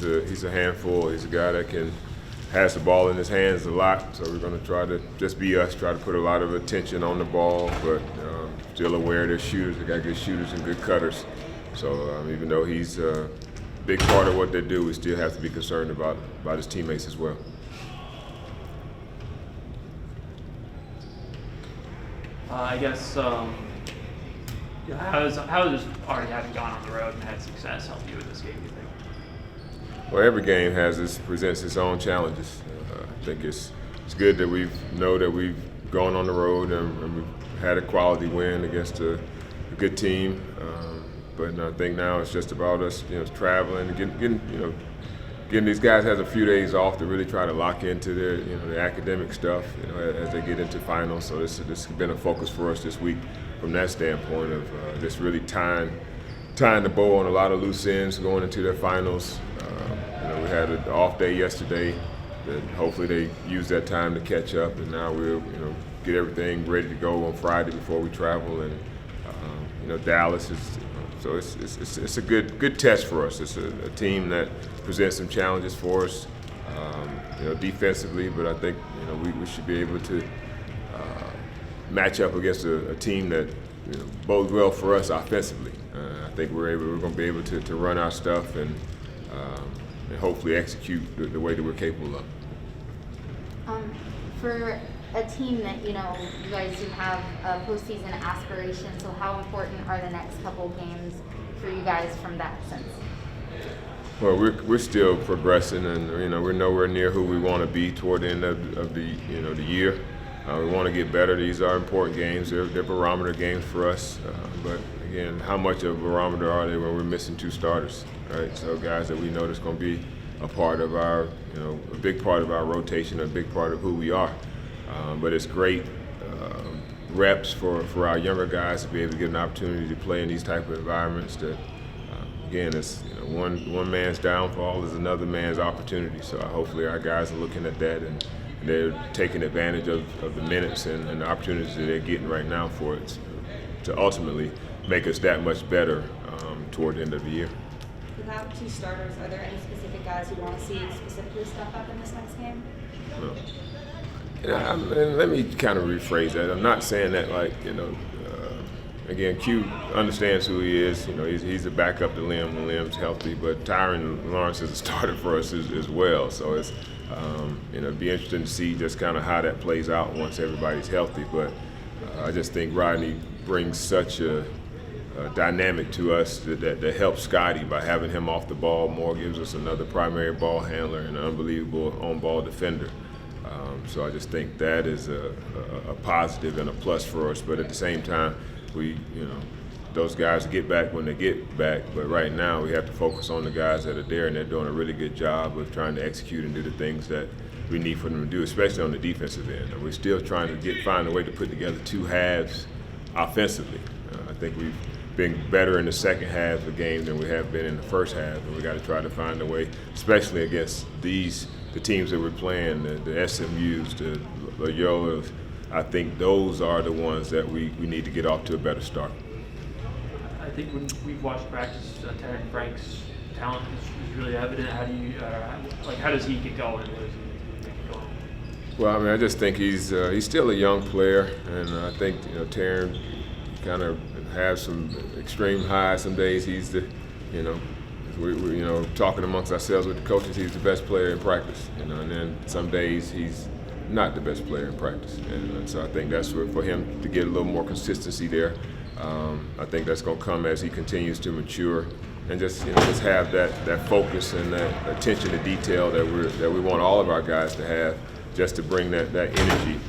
he's a handful. He's a guy that has the ball in his hands a lot. So we're going to try to just be us, try to put a lot of attention on the ball, but still aware they're shooters. They got good shooters and good cutters. So even though he's a big part of what they do, we still have to be concerned about his teammates as well. I guess how does already having gone on the road and had success help you with this game, you think? Well, every game presents its own challenges. I think it's good that we know that we've gone on the road and we've had a quality win against a good team. But I think now it's just about us, traveling and getting these guys has a few days off to really try to lock into their academic stuff, as they get into finals. So this has been a focus for us this week from that standpoint of just really tying the bow on a lot of loose ends going into their finals. We had an off day yesterday that hopefully they use that time to catch up, and now we'll get everything ready to go on Friday before we travel. And Dallas is. So it's a good test for us. It's a team that presents some challenges for us, defensively. But I think we should be able to match up against a team that bodes well for us offensively. I think we're going to be able to run our stuff and hopefully execute the way that we're capable of. For a team that you guys do have a postseason aspiration, so how important are the next couple games for you guys from that sense? Well, we're still progressing, and we're nowhere near who we want to be toward the end of the the year. We want to get better. These are important games. They're barometer games for us. But again, how much of a barometer are they when we're missing two starters, right? So guys that we know that's going to be a part of our, a big part of our rotation, a big part of who we are. But it's great reps for our younger guys to be able to get an opportunity to play in these type of environments. That again, it's one man's downfall is another man's opportunity. So hopefully our guys are looking at that and they're taking advantage of the minutes and the opportunities that they're getting right now for it to ultimately make us that much better toward the end of the year. Without two starters, are there any specific guys you want to see specifically step up in this next game? No. And let me kind of rephrase that. I'm not saying that again, Q understands who he is. He's a backup to Lim when Lim's healthy, but Tyron Lawrence is a starter for us as well. So it's it'd be interesting to see just kind of how that plays out once everybody's healthy. But I just think Rodney brings such a dynamic to us that helps Scotty by having him off the ball more, gives us another primary ball handler and an unbelievable on-ball defender. So I just think that is a positive and a plus for us. But at the same time, those guys get back when they get back. But right now, we have to focus on the guys that are there, and they're doing a really good job of trying to execute and do the things that we need for them to do, especially on the defensive end. And we're still trying to find a way to put together two halves offensively. I think we've been better in the second half of the game than we have been in the first half, and we got to try to find a way, especially against the teams that we're playing, the SMUs, the Loyolas. I think those are the ones that we need to get off to a better start. I think when we've watched practice, Terrence Frank's talent is really evident. How do you how does he get going? What does he make it going? Well, I just think he's still a young player, and I think Terrence kind of has some extreme highs. Some days he's the we're talking amongst ourselves with the coaches, he's the best player in practice, and then some days he's not the best player in practice, and so I think that's for him to get a little more consistency there. I think that's going to come as he continues to mature and just have that focus and that attention to detail that we want all of our guys to have, just to bring that energy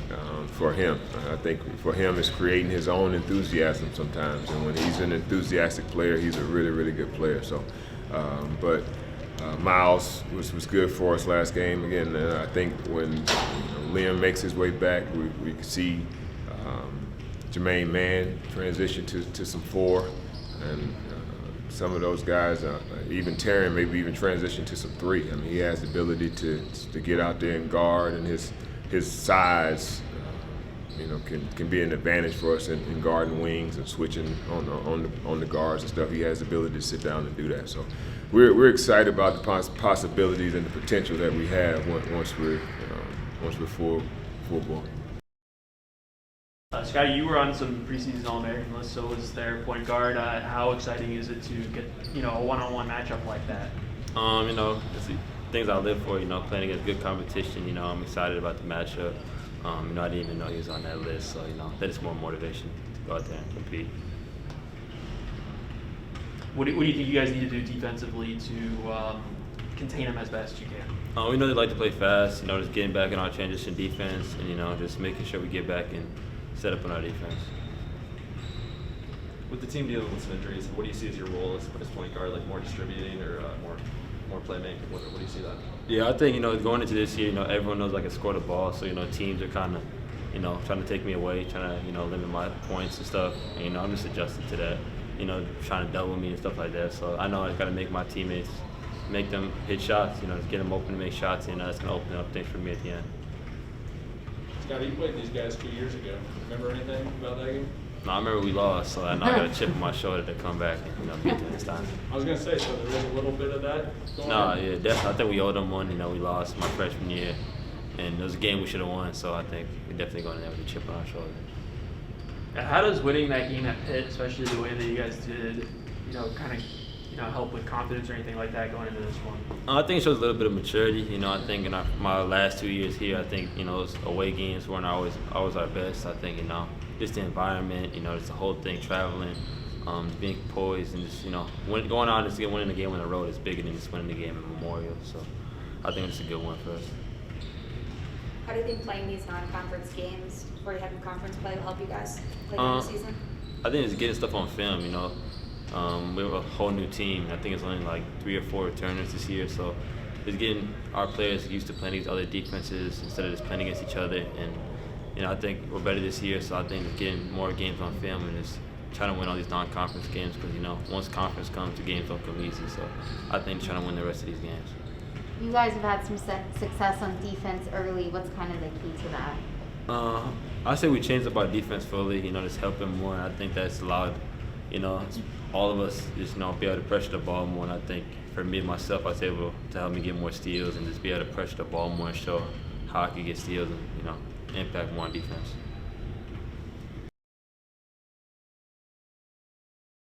for him. I think for him it's creating his own enthusiasm sometimes, and when he's an enthusiastic player, he's a really, really good player. So. But Miles was good for us last game. Again, I think when Liam makes his way back, we can see Jermaine Mann transition to some four, and some of those guys, even Terry, maybe even transition to some three. He has the ability to get out there and guard, and his size can be an advantage for us in guarding wings and switching on the guards and stuff. He has the ability to sit down and do that. So we're excited about the possibilities and the potential that we have once we're full ball. Scotty, you were on some preseason All-American lists, so was their point guard. How exciting is it to get a one-on-one matchup like that? It's the things I live for. Playing against good competition. I'm excited about the matchup. I didn't even know he was on that list, so that is more motivation to go out there and compete. What do you think you guys need to do defensively to contain him as best you can? We know they like to play fast. Just getting back in our transition defense, and just making sure we get back and set up on our defense. With the team dealing with some injuries, what do you see as your role as point guard? Like more distributing or more playmaking? What do you see that? Yeah, I think going into this year, everyone knows I can score the ball, so teams are kind of trying to take me away, trying to limit my points and stuff. And, I'm just adjusting to that. Trying to double me and stuff like that. So I know I got to make my teammates make them hit shots. Just get them open to make shots, and that's going to open up things for me at the end. Scotty, you played these guys 2 years ago. Remember anything about that game? No, I remember we lost, so I know I got a chip on my shoulder to come back and beat them this time. I was gonna say, so there was a little bit of that going No, on? yeah, definitely. I think we owed them one. We lost my freshman year, and it was a game we should have won. So I think we're definitely going in there with a chip on our shoulder. How does winning that game at Pitt, especially the way that you guys did, kind of help with confidence or anything like that going into this one? I think it shows a little bit of maturity. I think in my last 2 years here, I think those away games weren't always our best. I think just the environment, just the whole thing, traveling, being poised, and just going on just winning the game on the road is bigger than just winning the game at Memorial. So I think it's a good one for us. How do you think playing these non-conference games before you have your conference play will help you guys play during the season? I think it's getting stuff on film. We have a whole new team. I think it's only like 3 or 4 returners this year, so it's getting our players used to playing these other defenses instead of just playing against each other. And I think we're better this year, so I think it's getting more games on film and just trying to win all these non-conference games because once conference comes, the games don't come easy. So I think trying to win the rest of these games. You guys have had some success on defense early. What's kind of the key to that? I say we changed up our defense fully. Just helping more. And I think that's allowed, all of us just be able to pressure the ball more. And I think for me myself, I was able to help me get more steals and just be able to pressure the ball more and show how I could get steals and impact more on defense.